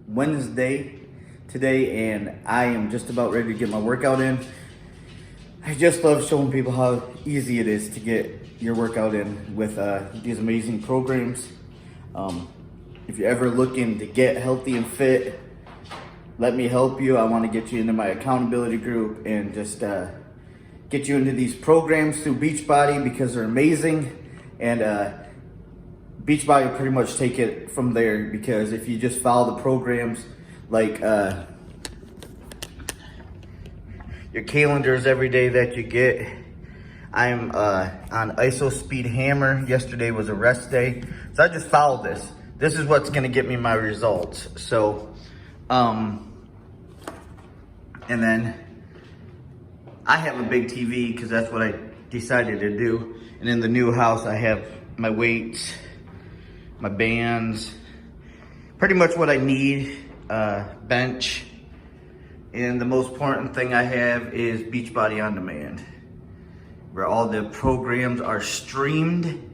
Wednesday today, and I am just about ready to get my workout in. I just love showing people how easy it is to get your workout in with these amazing programs. If you're ever looking to get healthy and fit, let me help you. I want to get you into my accountability group and just get you into these programs through Beachbody because they're amazing. And Beachbody pretty much take it from there, because if you just follow the programs like your calendars every day that you get. I'm on ISO Speed Hammer. Yesterday was a rest day, so I just followed this. This is what's gonna get me my results. So, and then I have a big TV because that's what I decided to do. And in the new house, I have my weights, my bands, pretty much what I need, bench. And the most important thing I have is Beachbody On Demand, where all the programs are streamed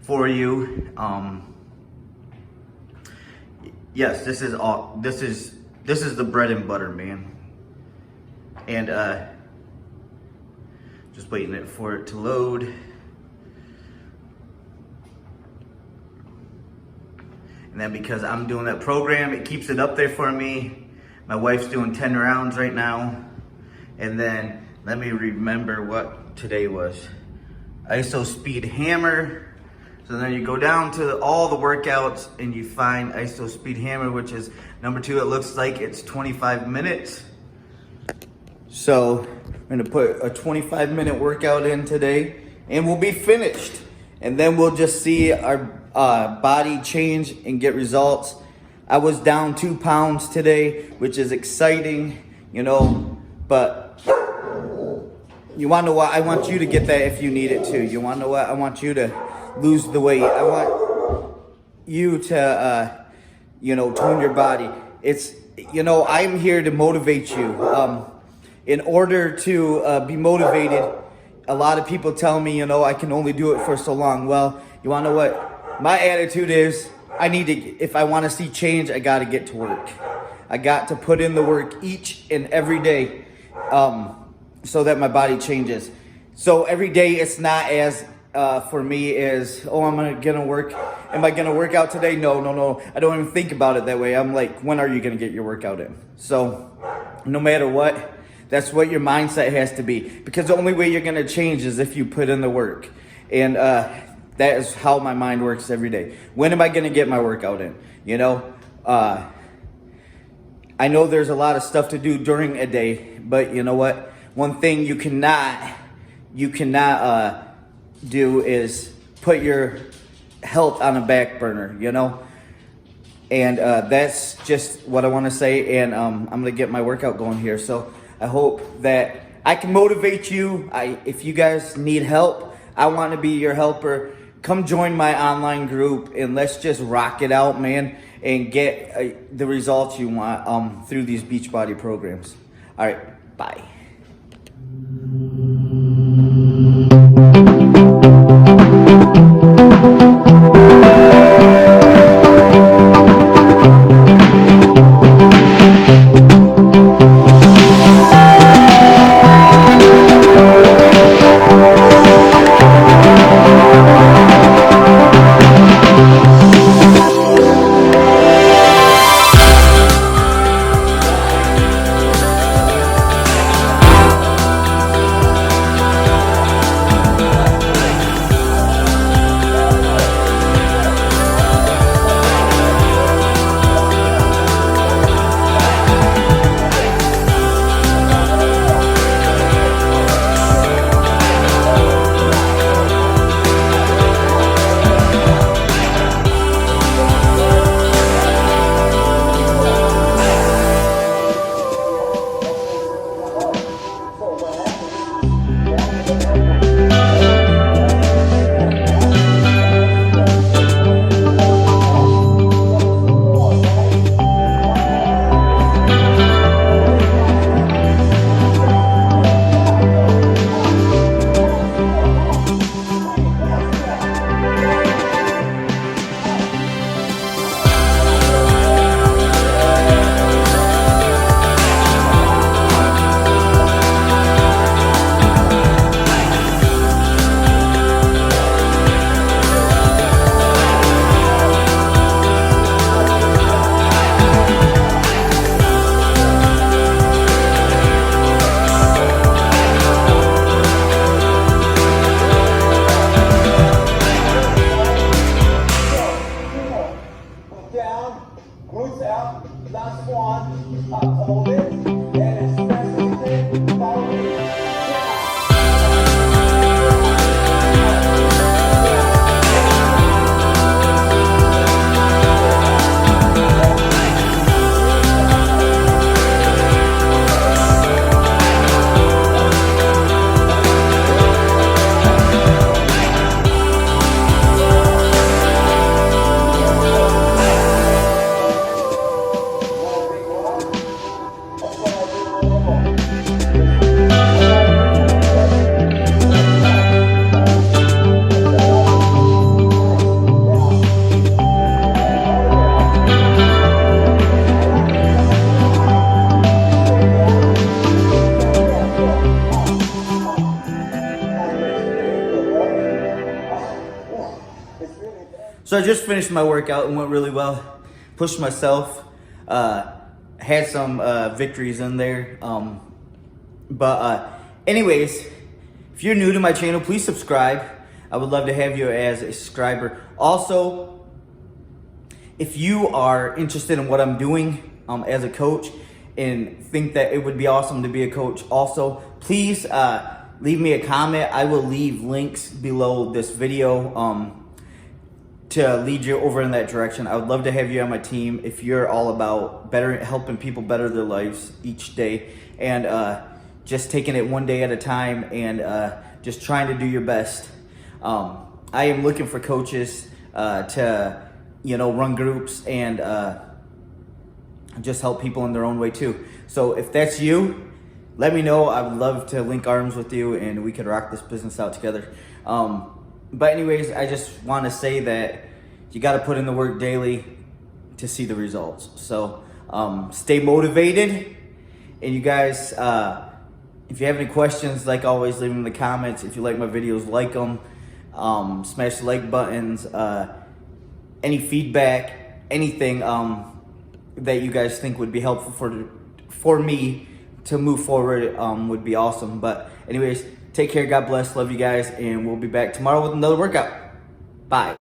for you. Yes, this is the bread and butter, man. And just waiting for it to load. And then because I'm doing that program, it keeps it up there for me. My wife's doing 10 rounds right now. And then let me remember what today was. ISO Speed Hammer. So then you go down to all the workouts and you find ISO Speed Hammer, which is number 2. It looks like it's 25 minutes. So I'm gonna put a 25-minute workout in today and we'll be finished. And then we'll just see our body change and get results. I was down 2 pounds today, which is exciting, you know, but you wanna know what? I want you to get that if you need it too. You wanna know what? I want you to lose the weight. I want you to, tone your body. It's, I'm here to motivate you. In order to be motivated, a lot of people tell me, I can only do it for so long. Well, you wanna know what? My attitude is, if I wanna see change, I gotta get to work. I got to put in the work each and every day so that my body changes. So every day it's not as, for me is, am I gonna work out today? No. I don't even think about it that way. I'm like, when are you gonna get your workout in? So no matter what, that's what your mindset has to be, because the only way you're gonna change is if you put in the work. And that is how my mind works every day. When am I gonna get my workout in? I know there's a lot of stuff to do during a day, but you know what? One thing you cannot do is put your health on a back burner, And that's just what I want to say. And I'm gonna get my workout going here. So I hope that I can motivate you. If you guys need help, I want to be your helper. Come join my online group and let's just rock it out, man, and get the results you want through these Beachbody programs. All right, bye. So I just finished my workout and went really well. Pushed myself. Had some victories in there. Anyways, if you're new to my channel, please subscribe. I would love to have you as a subscriber. Also, if you are interested in what I'm doing as a coach and think that it would be awesome to be a coach also, please leave me a comment. I will leave links below this video to lead you over in that direction. I would love to have you on my team if you're all about helping people better their lives each day, and just taking it one day at a time, and just trying to do your best. I am looking for coaches to, run groups and just help people in their own way too. So if that's you, let me know. I would love to link arms with you and we could rock this business out together. But anyways, I just want to say that you got to put in the work daily to see the results. So stay motivated. And you guys, if you have any questions, like always, leave them in the comments. If you like my videos, like them. Smash the like buttons. Any feedback, anything that you guys think would be helpful for me to move forward would be awesome. But anyways, take care, God bless, love you guys, and we'll be back tomorrow with another workout. Bye.